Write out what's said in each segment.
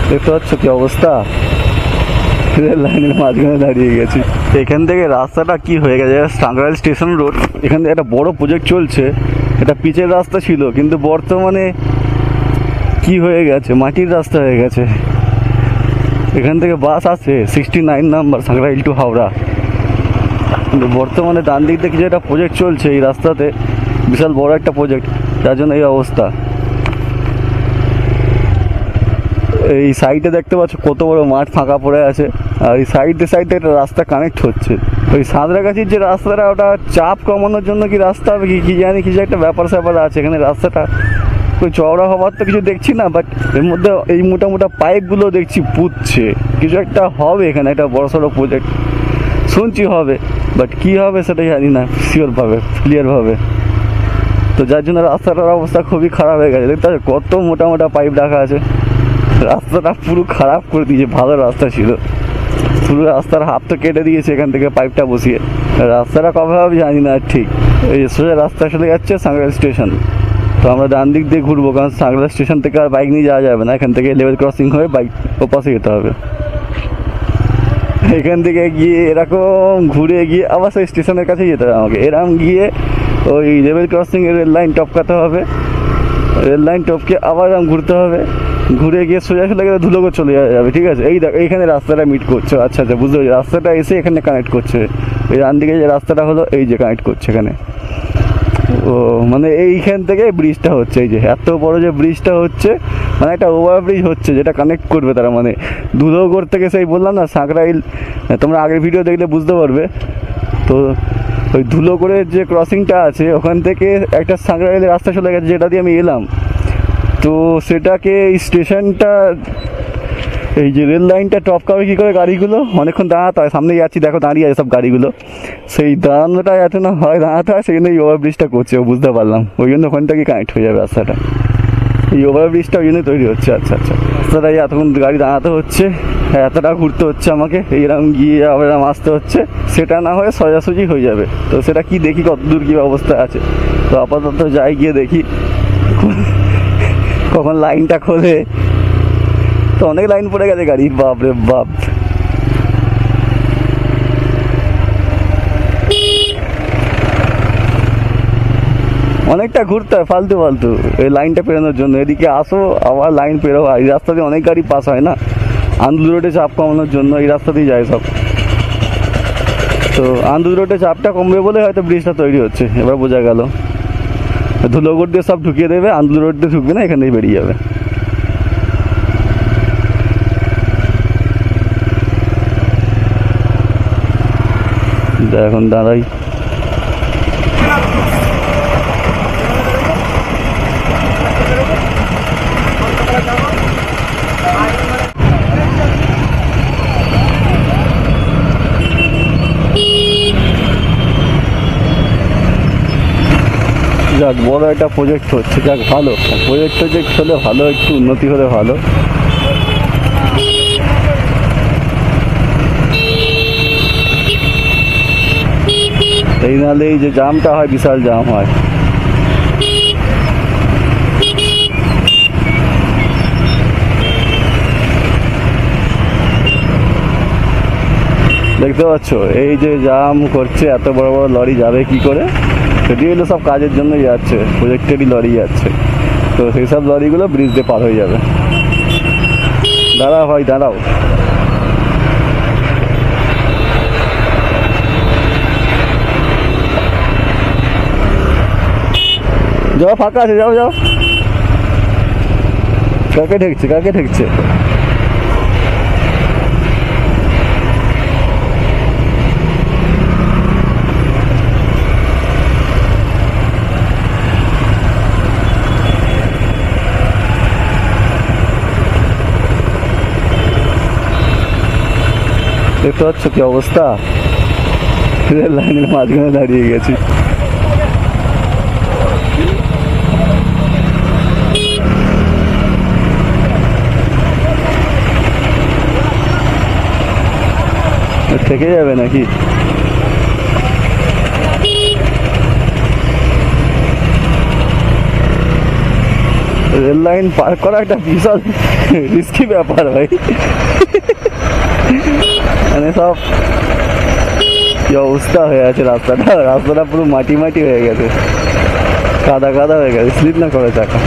দেখতে পাচ্ছ কি অবস্থা, রেল লাইনের মাঝখানে দাঁড়িয়ে গেছি। এখান থেকে রাস্তাটা কি হয়ে গেছে, টাঙ্গাইল স্টেশন রোড, এখান থেকে একটা বড় প্রজেক্ট চলছে। এটা পিচের রাস্তা ছিল, কিন্তু বর্তমানে কি হয়ে গেছে, মাটির রাস্তা হয়ে গেছে। এখান থেকে বাস আছে 69 নাম্বার টাঙ্গাইল টু হাওড়া, কিন্তু বর্তমানে ডান দিক দিয়ে কিছু একটা প্রজেক্ট চলছে এই রাস্তাতে, বিশাল বড় একটা প্রজেক্ট, যার জন্য এই অবস্থা। এই সাইডে দেখতে পাচ্ছ কত বড় মাঠ ফাঁকা পড়ে আছে, আর এই সাইডে একটা রাস্তা কানেক্ট হচ্ছে। ওই সাঁতরাগাছির যে রাস্তাটা, ওটা চাপ কমানোর জন্য কি রাস্তা হবে কি জানি, কিছু একটা ব্যাপার স্যাপার আছে এখানে। রাস্তাটা ওই চওড়া হবার তো কিছু দেখছি না, বাট এর মধ্যে এই মোটা মোটা পাইপগুলো দেখছি পুঁতছে। কিছু একটা হবে এখানে, একটা বড় সড়ো প্রজেক্ট শুনছি হবে, বাট কি হবে সেটা জানি না শিওরভাবে, ক্লিয়ারভাবে। তো যার জন্য রাস্তাটার অবস্থা খুবই খারাপ হয়ে গেছে। দেখতে পাচ্ছ কত মোটা মোটা পাইপ রাখা আছে, রাস্তাটা পুরো খারাপ করে দিয়েছে। ভালো রাস্তা ছিল, পুরো রাস্তার হাফ তো কেটে দিয়েছে এখান থেকে পাইপটা বসিয়ে। রাস্তাটা কবে হবে জানি না ঠিক। এই সোজা রাস্তা চলে যাচ্ছে টাঙ্গাইল স্টেশন, তো আমরা ডান দিক দিয়ে ঘুরবো, কারণ টাঙ্গাইল স্টেশন থেকে আর বাইক নিয়ে যাওয়া যাবে না, এখান থেকে লেভেল ক্রসিং হয়ে বাইক ওপাশে যেতে হবে। এখান থেকে গিয়ে এরকম ঘুরে গিয়ে আবার সেই স্টেশনের কাছে যেতে হবে আমাকে, এরকম গিয়ে ওই লেভেল ক্রসিং এর রেল লাইন টপকাতে হবে, রেল লাইন টপকে আবার এরকম ঘুরতে হবে, ঘুরে গিয়ে সোজা চলে গেলে ধুলোগড় চলে যাবে। ঠিক আছে, এই দেখো এইখানে রাস্তাটা মিট করছে। আচ্ছা আচ্ছা, বুঝতে পারছি, রাস্তাটা এসে এখানে কানেক্ট করছে। এই ডান দিকে যে রাস্তাটা হলো, এই যে কানেক্ট করছে এখানে। ও মানে এইখান থেকে ব্রিজটা হচ্ছে, এই যে এত বড় যে ব্রিজটা হচ্ছে, মানে একটা ওভারব্রিজ হচ্ছে যেটা কানেক্ট করবে তারা। মানে ধুলোগড় থেকে, সেই বললাম না সাঁকরাইল, তোমরা আগের ভিডিও দেখলে বুঝতে পারবে। তো ওই ধুলোগড়ের যে ক্রসিংটা আছে, ওখান থেকে একটা সাঁকরাইলের রাস্তা চলে গেছে, যেটা দিয়ে আমি এলাম। তো সেটাকে স্টেশনটা, এই যে রেল লাইনটা টপকাবে কী করে গাড়িগুলো, অনেকক্ষণ দাঁড়াতে হয়। সামনে যাচ্ছি, দেখো দাঁড়িয়ে আছে সব গাড়িগুলো, সেই দাঁড়ানোটা এত না হয় দাঁড়াতে হয়, সেই জন্য এই ওভারব্রিজটা করছে, বুঝতে পারলাম। ওই জন্য ওখান থেকে কানেক্ট হয়ে যাবে রাস্তাটা, এই ওভারব্রিজটা ওই জন্য তৈরি হচ্ছে। আচ্ছা আচ্ছা, রাস্তাটাই এতক্ষণ গাড়ি দাঁড়াতে হচ্ছে, এতটা ঘুরতে হচ্ছে আমাকে, এইরকম গিয়ে আবার এরকম আসতে হচ্ছে। সেটা না হয়ে সোজাসুজি হয়ে যাবে। তো সেটা কি দেখি কত দূর কী অবস্থা আছে। তো আপাতত যাই, গিয়ে দেখি কখন লাইনটা খোলে। তো অনেক লাইন পড়ে গেছে গাড়ির, বাপ রে বাপ। অনেকটা ঘুরতে হয় ফালতু ফালতু এই লাইনটা পেরোনোর জন্য। এদিকে আসো আবার লাইন পেরো, এই রাস্তা দিয়ে অনেক গাড়ি পাস হয় না, আন্দুল রোডে চাপ কমানোর জন্য এই রাস্তা দিয়ে যায় সব। তো আন্দুল রোডে চাপটা কমবে বলে হয়তো ব্রিজটা তৈরি হচ্ছে, এবার বোঝা গেল। ধুলোগড় দিয়ে সব ঢুকিয়ে দেবে, আন্দুল রোড দিয়ে ঢুকবে না, এখান থেকে বেরিয়ে যাবে। এখন দাঁড়াই, যাক বড় একটা প্রজেক্ট হচ্ছে, যাক ভালো প্রজেক্ট হলে ভালো, একটু উন্নতি হলে ভালো। এই নাহলে এই যে জামটা হয়, বিশাল জাম হয়। দেখতে পাচ্ছ এই যে জাম করছে, এত বড় বড় লরি যাবে কি করে? সেটি হলো সব কাজের জন্য যাচ্ছে, প্রজেক্টেরই লরি যাচ্ছে। তো সেই সব লরিগুলো ব্রিজ দিয়ে পার হয়ে যাবে। দাঁড়াও ভাই দাঁড়াও, যাও ফাঁকা আছে, যাও যাও। কাকে ঠেকছে, কাকে ঠেকছে? দেখতে পাচ্ছ কি অবস্থা, রেল লাইনের মাঝখানে দাঁড়িয়ে গেছি। থেকে যাবে নাকি? রেল লাইন পার করা একটা বিশাল রিস্কি ব্যাপার ভাই। মানে সব কি অবস্থা হয়ে আছে রাস্তাটা পুরো মাটি মাটি হয়ে গেছে, কাদা কাদা হয়ে গেছে, স্লিপ না করে চাকা।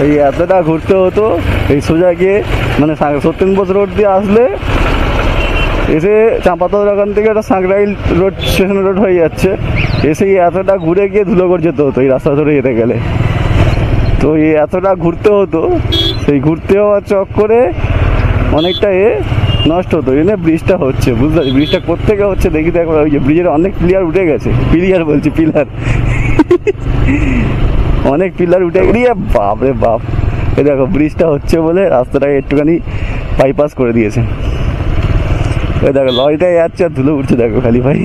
এই এতটা ঘুরতে হতো এই সোজা গিয়ে, মানে সত্যেনবোস রোড দিয়ে আসলে এসে চাঁপাতলা ওখান থেকে একটা সাঁকরাইল রোড স্টেশন রোড হয়ে যাচ্ছে, এসে এতটা ঘুরে গিয়ে ধুলোগড় যেতে হতো এই রাস্তা ধরে যেতে গেলে। তো এই এতটা ঘুরতে হতো, সেই ঘুরতে হওয়ার চক্করে অনেকটা নষ্ট হতো। এই জন্য ব্রিজটা হচ্ছে, বুঝতে পারছি ব্রিজটা কোত্থেকে হচ্ছে দেখি দেখো, ওই যে ব্রিজের অনেক পিলার উঠে গেছে, পিলার অনেক পিলার উঠে গিয়ে বাপ রে বাপ। এই দেখো ব্রিজটা হচ্ছে বলে রাস্তাটাকে একটুখানি বাইপাস করে দিয়েছে। ওই দেখো লরিটাই যাচ্ছে আর ধুলো উঠছে দেখো খালি ভাই।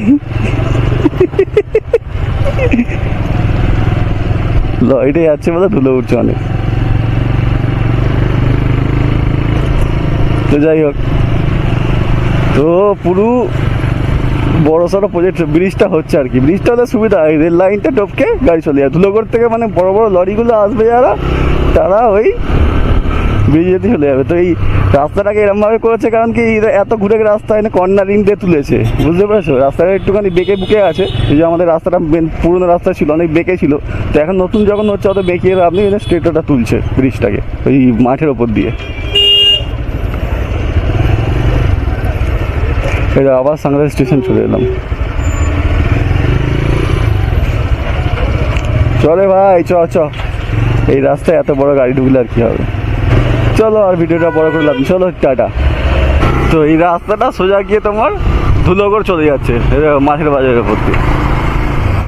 লরিটাই যাচ্ছে বলে ধুলো উঠছে অনেক। তো যাই হোক, তো পুরো বড় সড়ো প্রজেক্ট ব্রিজটা হচ্ছে আর কি। ব্রিজটা হলে সুবিধা, রেল লাইনটা টপকে গাড়ি চলে যায়। ধুলোগড় থেকে মানে বড় বড় লরিগুলো আসবে যারা, তারা ওই ব্রিজেতে চলে যাবে। তো এই রাস্তাটাকে এরমভাবে করেছে কারণ কি এত ঘুরে রাস্তা এনে কর্নারিং দিয়ে তুলেছে, বুঝতে পারছো? রাস্তাটা একটুখানি বেঁকে বুকে আছে, এই যে আমাদের রাস্তাটা পুরোনো রাস্তা ছিল অনেক বেঁকে ছিল, তো এখন নতুন যখন হচ্ছে অত বেঁকিয়ে আপনি স্ট্রেটটা তুলছে ব্রিজটাকে ওই মাঠের ওপর দিয়ে। আবার সাংগ্রাই স্টেশন চলে এলাম। চলে ভাই চ, এই রাস্তায় এত বড় গাড়ি ঢুকলে আর কি হবে। চলো আর ভিডিওটা বড় করলাম, চলো টাটা। তো এই রাস্তাটা সোজা গিয়ে তোমার ধুলোগড় চলে যাচ্ছে মাঠের বাজারের উপর দিয়ে।